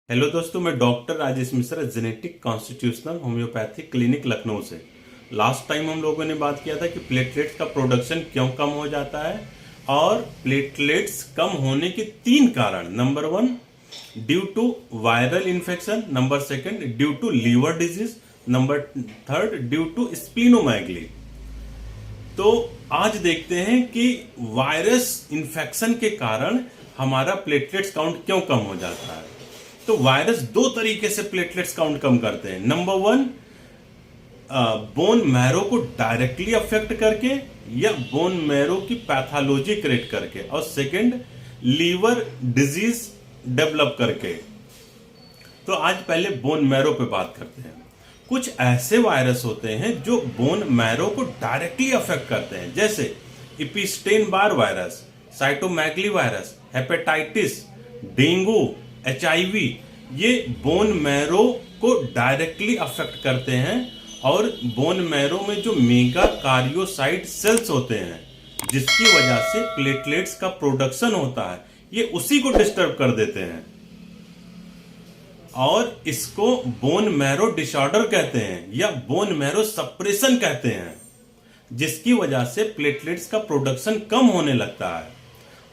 Hello दोस्तों, मैं doctor Rajesh Mishra, genetic constitutional homeopathic clinic Lucknow से। लास्ट टाइम हम लोगों ने बात किया था कि प्लेटलेट्स का प्रोडक्शन क्यों कम हो जाता है और प्लेटलेट्स कम होने के 3 कारण। Number 1 due to viral infection, number 2 due to liver disease, number 3 due to splenomegaly. तो आज देखते हैं कि वायरस इन्फेक्शन के कारण हमारा प्लेटलेट्स काउंट क्यों कम हो जाता है। तो वायरस 2 तरीके से प्लेटलेट्स काउंट कम करते हैं। नंबर 1, बोन मैरो को डायरेक्टली अफेक्ट करके या बोन मैरो की पैथोलॉजी क्रिएट करके, और सेकंड लीवर डिजीज डेवलप करके। तो आज पहले बोन मैरो पे बात करते हैं। कुछ ऐसे वायरस होते हैं जो बोन मैरो को डायरेक्टली अफेक्ट करते हैं, जैसे Epstein Barr virus, cytomegalo virus, hepatitis, dengue, HIV। ये बोन मैरो को डायरेक्टली अफेक्ट करते हैं और बोन मैरो में जो मेगा कार्योसाइट सेल्स होते हैं जिसकी वजह से प्लेटलेट्स का प्रोडक्शन होता है, ये उसी को डिस्टर्ब कर देते हैं और इसको बोन मैरो डिसऑर्डर कहते हैं या बोन मैरो सप्रेशन कहते हैं, जिसकी वजह से प्लेटलेट्स का प्रोडक्शन कम होने लगता है।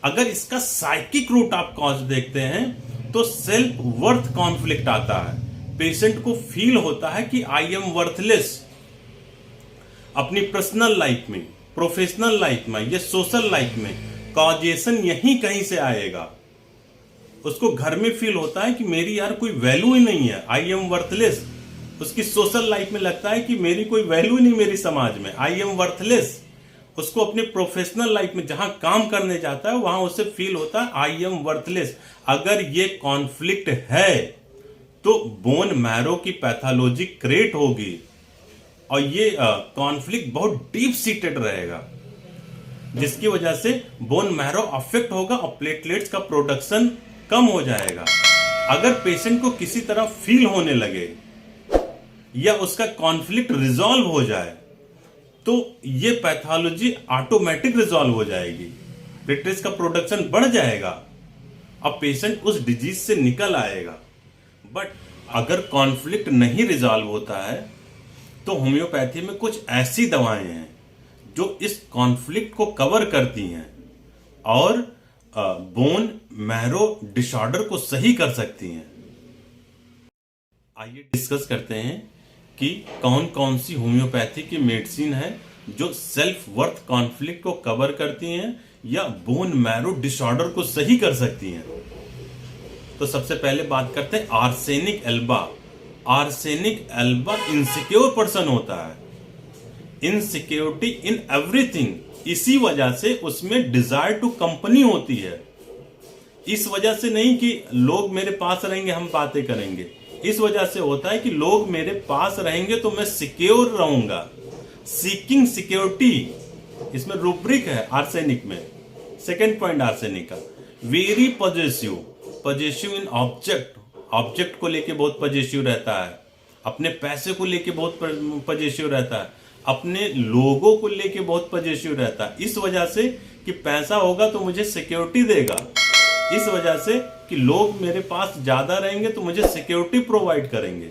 अगर इसका साइकिक रूट आप कॉज देखते हैं तो सेल्फ वर्थ कॉन्फ्लिक्ट आता है। पेशेंट को फील होता है कि आई एम वर्थलेस। अपनी पर्सनल लाइफ में, प्रोफेशनल लाइफ में या सोशल लाइफ में कॉजेशन यहीं कहीं से आएगा। उसको घर में फील होता है कि मेरी यार कोई वैल्यू ही नहीं है, आई एम वर्थलेस। उसकी सोशल लाइफ में लगता है कि मेरी कोई वैल्यू ही नहीं मेरी समाज में, आई एम वर्थलेस। उसको अपने प्रोफेशनल लाइफ में जहां काम करने जाता है वहां उसे फील होता है आई एम वर्थलेस। अगर ये कॉन्फ्लिक्ट है तो बोन मैरो की पैथोलॉजी क्रिएट होगी और ये कॉन्फ्लिक्ट बहुत डीप सीटेड रहेगा, जिसकी वजह से बोन मैरो अफेक्ट होगा और प्लेटलेट्स का प्रोडक्शन कम हो जाएगा। अगर पेशेंट को किसी तरह फील होने लगे या उसका कॉन्फ्लिक्ट रिजॉल्व हो जाए तो ये पैथोलॉजी ऑटोमेटिक रिजॉल्व हो जाएगी, प्लेटलेट्स का प्रोडक्शन बढ़ जाएगा और पेशेंट उस डिजीज से निकल आएगा। बट अगर कॉन्फ्लिक्ट नहीं रिजॉल्व होता है तो होम्योपैथी में कुछ ऐसी दवाएं हैं जो इस कॉन्फ्लिक्ट को कवर करती हैं और बोन मैरो डिसऑर्डर को सही कर सकती हैं। आइए डिस्कस करते हैं कि कौन कौन सी होम्योपैथी की मेडिसिन है जो सेल्फ वर्थ कॉन्फ्लिक्ट को कवर करती हैं या बोन मैरो डिसऑर्डर को सही कर सकती हैं। तो सबसे पहले बात करते हैं arsenic Elba. Arsenic Elba insecure person होता है, इनसिक्योरिटी इन एवरीथिंग। इसी वजह से उसमें डिजायर टू कंपनी होती है। इस वजह से नहीं कि लोग मेरे पास रहेंगे हम बातें करेंगे, इस वजह से होता है कि लोग मेरे पास रहेंगे तो मैं सिक्योर रहूंगा। सीकिंग सिक्योरिटी इसमें रूब्रिक है आर्सेनिक में। सेकेंड पॉइंट आर्सेनिक का, very positive, positive in object. Object को लेके बहुत पॉजिटिव रहता है, अपने पैसे को लेके बहुत पॉजिटिव रहता है, अपने लोगों को लेके बहुत पॉजिटिव रहता है। इस वजह से कि पैसा होगा तो मुझे सिक्योरिटी देगा, इस वजह से कि लोग मेरे पास ज्यादा रहेंगे तो मुझे सिक्योरिटी प्रोवाइड करेंगे।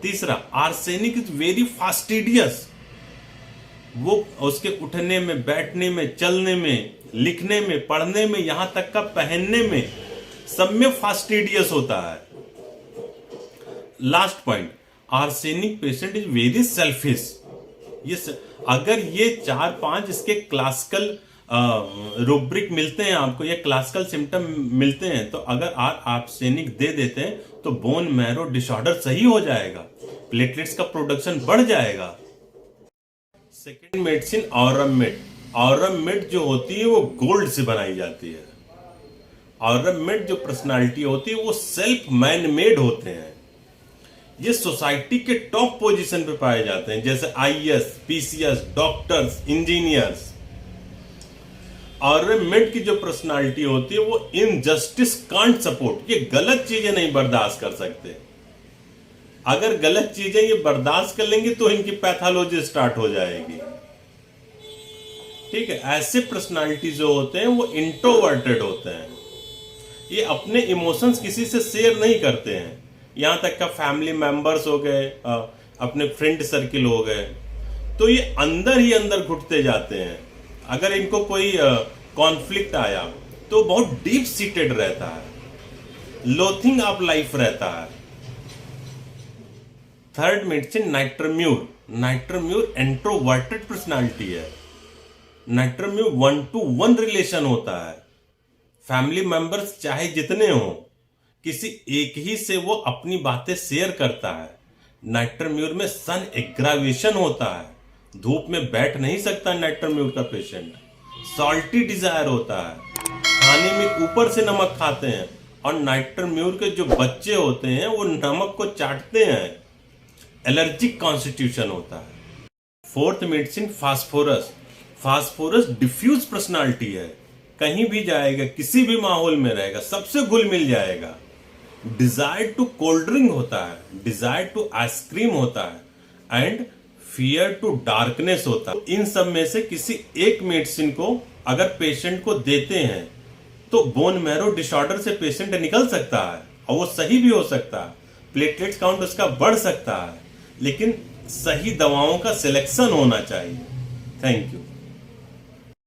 तीसरा, आर्सेनिक इज वेरी फास्टिडियस। वो उसके उठने में, बैठने में, चलने में, लिखने में, पढ़ने में, यहां तक का पहनने में, सब में फास्टिडियस होता है। Last point, arsenic patient is very selfish. अगर ये 4-5 इसके क्लासिकल रूब्रिक मिलते हैं आपको, ये क्लासिकल सिम्टम मिलते हैं, तो अगर आप आर्सेनिक दे देते हैं तो बोन मैरो डिसऑर्डर सही हो जाएगा, प्लेटलेट्स का प्रोडक्शन बढ़ जाएगा। Second medicine Aurum-made. ऑरम-मेड जो होती है वो गोल्ड से बनाई जाती है। ऑरम-मेड जो पर्सनालिटी होती है वो सेल्फ मैन मेड होते हैं। ये सोसाइटी के टॉप पोजीशन पे पाए जाते हैं, जैसे IAS, PCS, doctors, engineers. Aurum-made की जो पर्सनालिटी होती है वो इनजस्टिस कांट सपोर्ट, ये गलत चीजें नहीं बर्दाश्त कर सकते। अगर गलत चीजें ये बर्दाश्त कर लेंगे तो इनकी पैथोलॉजी स्टार्ट हो जाएगी। ठीक है, ऐसे पर्सनालिटी जो होते हैं वो इंट्रोवर्टेड होते हैं। ये अपने इमोशंस किसी से शेयर नहीं करते हैं, यहाँ तक का फैमिली मेंबर्स हो गए, अपने फ्रेंड सर्किल हो गए, तो ये अंदर ही अंदर घुटते जाते हैं। अगर इनको कोई कॉन्फ्लिक्ट आया तो बहुत डीप सीटेड रहता है, लोथिंग ऑफ लाइफ रहता है। Third medicine natrum mur. Natrum mur introverted personality है। नाइट्रोम्यूर 1 to 1 रिलेशन होता है। फैमिली मेंबर्स चाहे जितने हों, किसी एक ही से वो अपनी बातें शेयर करता है। नाइट्रोम्यूर में सन एग्रावेशन होता है, धूप में बैठ नहीं सकता नाइट्रोम्यूर का पेशेंट। सॉल्टी डिजायर होता है, खाने में ऊपर से नमक खाते हैं, और नाइट्रोम्यूर के जो बच्चे होते हैं वो नमक को चाटते हैं। एलर्जिक कॉन्स्टिट्यूशन होता है। Fourth medicine phosphorus. Phosphorus diffuse personality है, कहीं भी जाएगा, किसी भी माहौल में रहेगा, सबसे घुल मिल जाएगा। डिजायर टू कोल्ड ड्रिंक होता है, डिजायर टू आइसक्रीम होता है, एंड फियर टू डार्कनेस होता है। इन सब में से किसी एक मेडिसिन को अगर पेशेंट को देते हैं तो बोन मैरो डिसऑर्डर से पेशेंट निकल सकता है, और वो सही भी हो सकता है, प्लेटलेट्स काउंट उसका बढ़ सकता है, लेकिन सही दवाओं का सिलेक्शन होना चाहिए। Thank you.